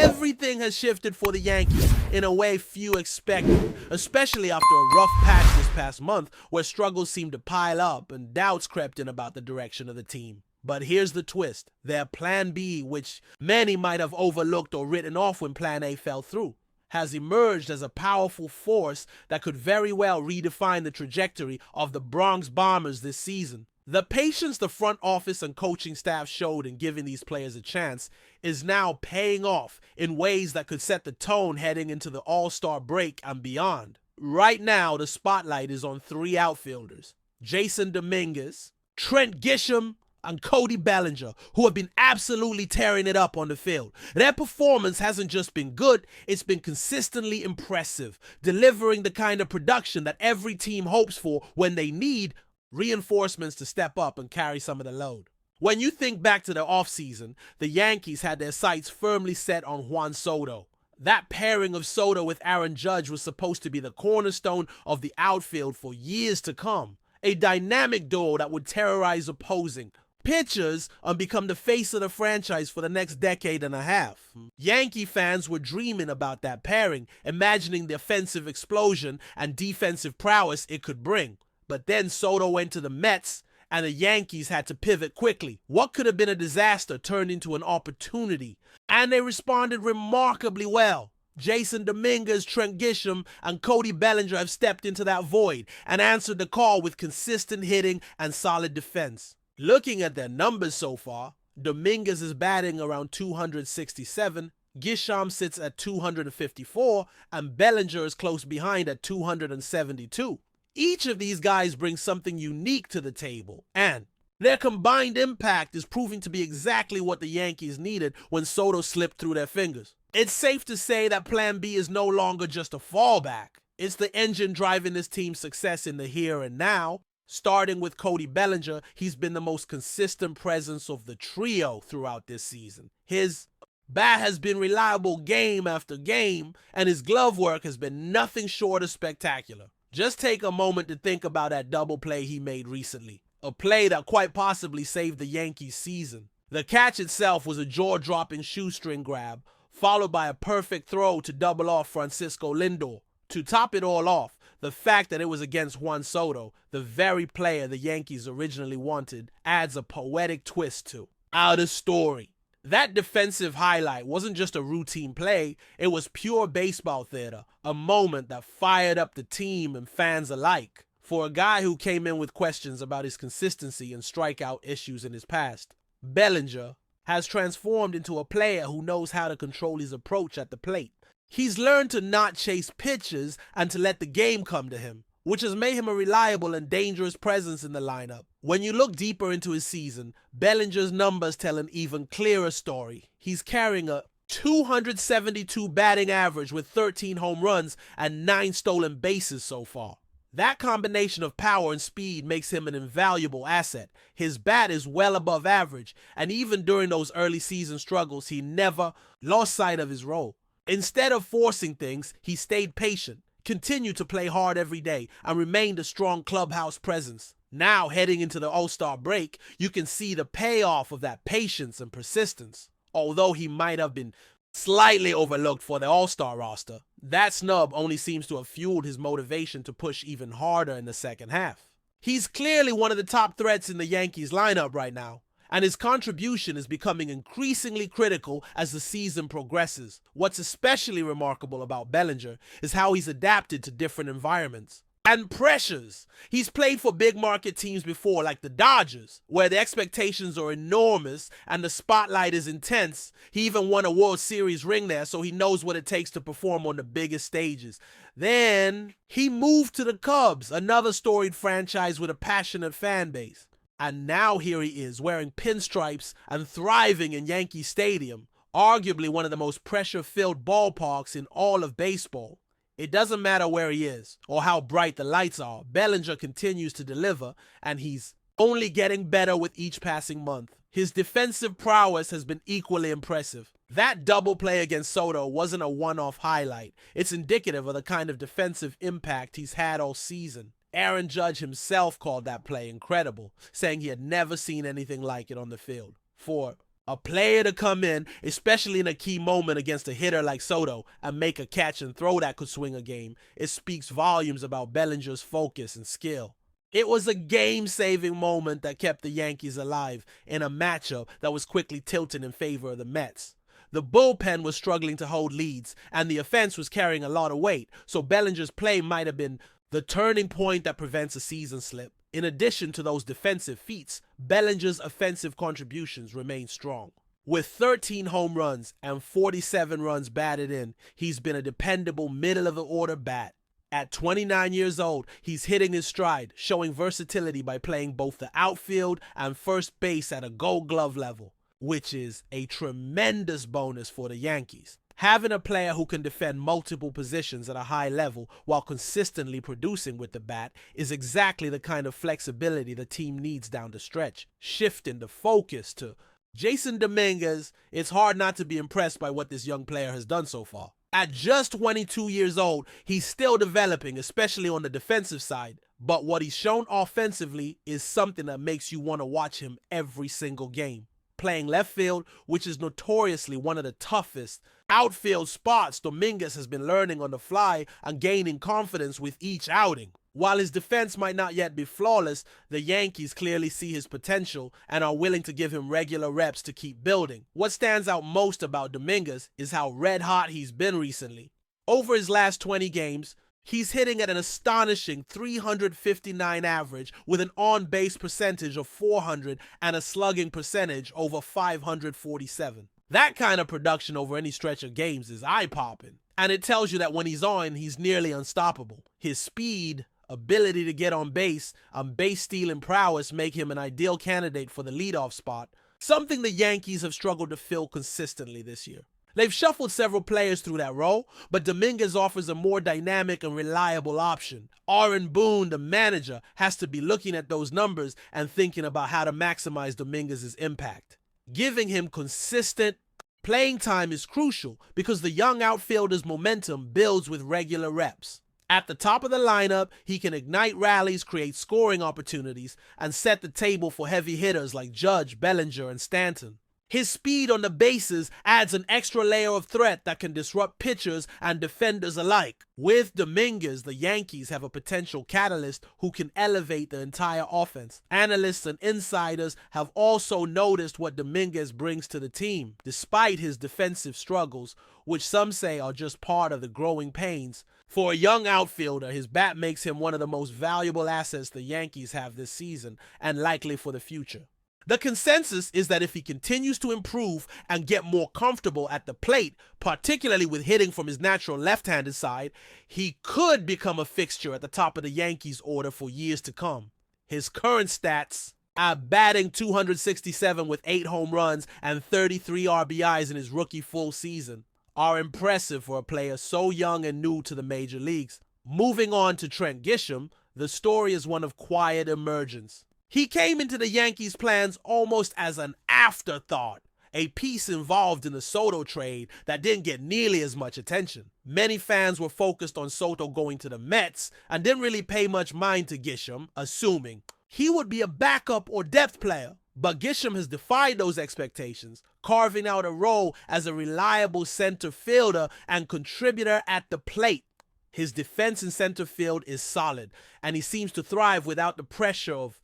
Everything has shifted for the Yankees in a way few expected, especially after a rough patch this past month where struggles seemed to pile up and doubts crept in about the direction of the team. But here's the twist. Their plan B, which many might have overlooked or written off when plan A fell through, has emerged as a powerful force that could very well redefine the trajectory of the Bronx Bombers this season. The patience the front office and coaching staff showed in giving these players a chance is now paying off in ways that could set the tone heading into the All-Star break and beyond. Right now, the spotlight is on three outfielders, Jasson Dominguez, Trent Gisham, and Cody Bellinger, who have been absolutely tearing it up on the field. Their performance hasn't just been good, it's been consistently impressive, delivering the kind of production that every team hopes for when they need reinforcements to step up and carry some of the load. When you think back to the offseason, the Yankees had their sights firmly set on Juan Soto. That pairing of Soto with Aaron Judge was supposed to be the cornerstone of the outfield for years to come. A dynamic duo that would terrorize opposing pitchers and become the face of the franchise for the next decade and a half. Yankee fans were dreaming about that pairing, imagining the offensive explosion and defensive prowess it could bring. But then Soto went to the Mets, and the Yankees had to pivot quickly. What could have been a disaster turned into an opportunity, and they responded remarkably well. Jasson Dominguez, Trent Gisham, and Cody Bellinger have stepped into that void and answered the call with consistent hitting and solid defense. Looking at their numbers so far, Dominguez is batting around 267, Gisham sits at 254, and Bellinger is close behind at 272. Each of these guys brings something unique to the table, and their combined impact is proving to be exactly what the Yankees needed when Soto slipped through their fingers. It's safe to say that Plan B is no longer just a fallback. It's the engine driving this team's success in the here and now. Starting with Cody Bellinger, he's been the most consistent presence of the trio throughout this season. His bat has been reliable game after game, and his glove work has been nothing short of spectacular. Just take a moment to think about that double play he made recently. A play that quite possibly saved the Yankees' season. The catch itself was a jaw-dropping shoestring grab, followed by a perfect throw to double off Francisco Lindor. To top it all off, the fact that it was against Juan Soto, the very player the Yankees originally wanted, adds a poetic twist to our story. That defensive highlight wasn't just a routine play, it was pure baseball theater, a moment that fired up the team and fans alike. For a guy who came in with questions about his consistency and strikeout issues in his past, Bellinger has transformed into a player who knows how to control his approach at the plate. He's learned to not chase pitches and to let the game come to him, which has made him a reliable and dangerous presence in the lineup. When you look deeper into his season, Bellinger's numbers tell an even clearer story. He's carrying a 272 batting average with 13 home runs and 9 stolen bases so far. That combination of power and speed makes him an invaluable asset. His bat is well above average, and even during those early season struggles, he never lost sight of his role. Instead of forcing things, he stayed patient, continued to play hard every day, and remained a strong clubhouse presence. Now, heading into the All-Star break, you can see the payoff of that patience and persistence. Although he might have been slightly overlooked for the All-Star roster, that snub only seems to have fueled his motivation to push even harder in the second half. He's clearly one of the top threats in the Yankees lineup right now, and his contribution is becoming increasingly critical as the season progresses. What's especially remarkable about Bellinger is how he's adapted to different environments and pressures. He's played for big market teams before, like the Dodgers, where the expectations are enormous and the spotlight is intense. He even won a World Series ring there, so he knows what it takes to perform on the biggest stages. Then he moved to the Cubs, another storied franchise with a passionate fan base. And now here he is, wearing pinstripes and thriving in Yankee Stadium, arguably one of the most pressure-filled ballparks in all of baseball. It doesn't matter where he is or how bright the lights are, Bellinger continues to deliver, and he's only getting better with each passing month. His defensive prowess has been equally impressive. That double play against Soto wasn't a one-off highlight. It's indicative of the kind of defensive impact he's had all season. Aaron Judge himself called that play incredible, saying he had never seen anything like it on the field. For A player to come in, especially in a key moment against a hitter like Soto, and make a catch and throw that could swing a game, it speaks volumes about Bellinger's focus and skill. It was a game-saving moment that kept the Yankees alive in a matchup that was quickly tilting in favor of the Mets. The bullpen was struggling to hold leads, and the offense was carrying a lot of weight, so Bellinger's play might have been the turning point that prevents a season slip. In addition to those defensive feats, Bellinger's offensive contributions remain strong. With 13 home runs and 47 runs batted in, he's been a dependable middle-of-the-order bat. At 29 years old, he's hitting his stride, showing versatility by playing both the outfield and first base at a Gold Glove level, which is a tremendous bonus for the Yankees. Having a player who can defend multiple positions at a high level while consistently producing with the bat is exactly the kind of flexibility the team needs down the stretch. Shifting the focus to Jasson Dominguez, it's hard not to be impressed by what this young player has done so far. At just 22 years old, he's still developing, especially on the defensive side, but what he's shown offensively is something that makes you want to watch him every single game. Playing left field, which is notoriously one of the toughest outfield spots, Dominguez has been learning on the fly and gaining confidence with each outing. While his defense might not yet be flawless, the Yankees clearly see his potential and are willing to give him regular reps to keep building. What stands out most about Dominguez is how red hot he's been recently. Over his last 20 games, he's hitting at an astonishing .359 average with an on-base percentage of .400 and a slugging percentage over .547. That kind of production over any stretch of games is eye-popping, and it tells you that when he's on, he's nearly unstoppable. His speed, ability to get on base, and base stealing prowess make him an ideal candidate for the leadoff spot, something the Yankees have struggled to fill consistently this year. They've shuffled several players through that role, but Dominguez offers a more dynamic and reliable option. Boone, the manager, has to be looking at those numbers and thinking about how to maximize Dominguez's impact. Giving him consistent playing time is crucial because the young outfielder's momentum builds with regular reps. At the top of the lineup, he can ignite rallies, create scoring opportunities, and set the table for heavy hitters like Judge, Bellinger, and Stanton. His speed on the bases adds an extra layer of threat that can disrupt pitchers and defenders alike. With Dominguez, the Yankees have a potential catalyst who can elevate the entire offense. Analysts and insiders have also noticed what Dominguez brings to the team, despite his defensive struggles, which some say are just part of the growing pains. For a young outfielder, his bat makes him one of the most valuable assets the Yankees have this season, and likely for the future. The consensus is that if he continues to improve and get more comfortable at the plate, particularly with hitting from his natural left-handed side, he could become a fixture at the top of the Yankees order for years to come. His current stats are batting .267 with 8 home runs and 33 RBIs in his rookie full season, are impressive for a player so young and new to the major leagues. Moving on to Trent Gisham, the story is one of quiet emergence. He came into the Yankees' plans almost as an afterthought, a piece involved in the Soto trade that didn't get nearly as much attention. Many fans were focused on Soto going to the Mets and didn't really pay much mind to Gisham, assuming he would be a backup or depth player. But Gisham has defied those expectations, carving out a role as a reliable center fielder and contributor at the plate. His defense in center field is solid, and he seems to thrive without the pressure of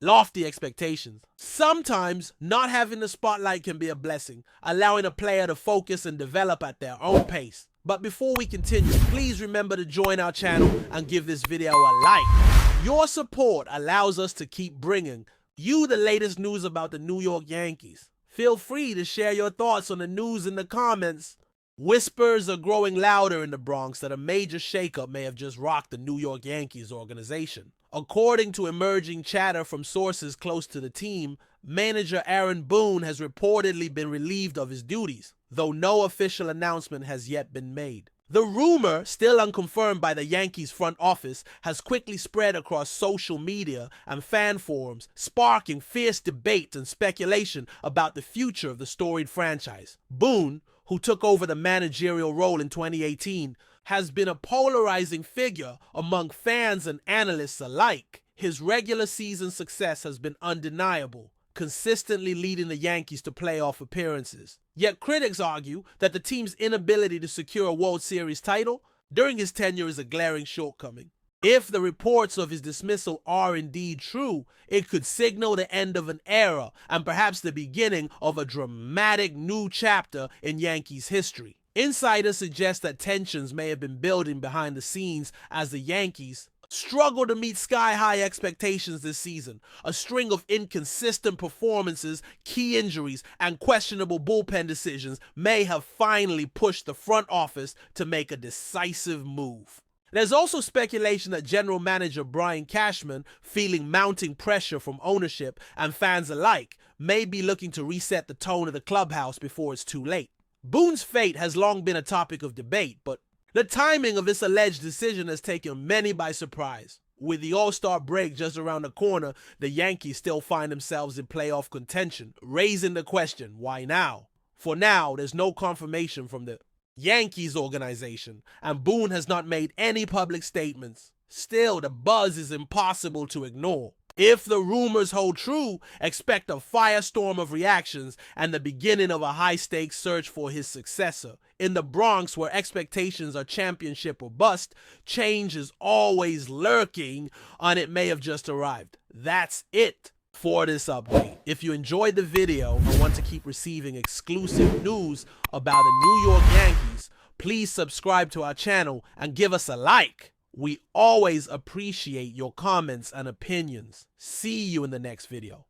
lofty expectations. Sometimes not having the spotlight can be a blessing, allowing a player to focus and develop at their own pace. But before we continue, please remember to join our channel and give this video a like. Your support allows us to keep bringing you the latest news about the New York Yankees. Feel free to share your thoughts on the news in the comments. Whispers are growing louder in the Bronx that a major shakeup may have just rocked the New York Yankees organization. According to emerging chatter from sources close to the team, manager Boone has reportedly been relieved of his duties, though no official announcement has yet been made. The rumor, still unconfirmed by the Yankees front office, has quickly spread across social media and fan forums, sparking fierce debate and speculation about the future of the storied franchise. Boone, who took over the managerial role in 2018, has been a polarizing figure among fans and analysts alike. His regular season success has been undeniable, consistently leading the Yankees to playoff appearances. Yet critics argue that the team's inability to secure a World Series title during his tenure is a glaring shortcoming. If the reports of his dismissal are indeed true, it could signal the end of an era and perhaps the beginning of a dramatic new chapter in Yankees history. Insiders suggest that tensions may have been building behind the scenes as the Yankees struggle to meet sky-high expectations this season. A string of inconsistent performances, key injuries, and questionable bullpen decisions may have finally pushed the front office to make a decisive move. There's also speculation that general manager Brian Cashman, feeling mounting pressure from ownership and fans alike, may be looking to reset the tone of the clubhouse before it's too late. Boone's fate has long been a topic of debate, but the timing of this alleged decision has taken many by surprise. With the All-Star break just around the corner, the Yankees still find themselves in playoff contention, raising the question, why now? For now, there's no confirmation from the Yankees organization, and Boone has not made any public statements. Still, the buzz is impossible to ignore. If the rumors hold true, expect a firestorm of reactions and the beginning of a high-stakes search for his successor. In the Bronx, where expectations are championship or bust, change is always lurking, and it may have just arrived. That's it for this update. If you enjoyed the video and want to keep receiving exclusive news about the New York Yankees, please subscribe to our channel and give us a like. We always appreciate your comments and opinions. See you in the next video.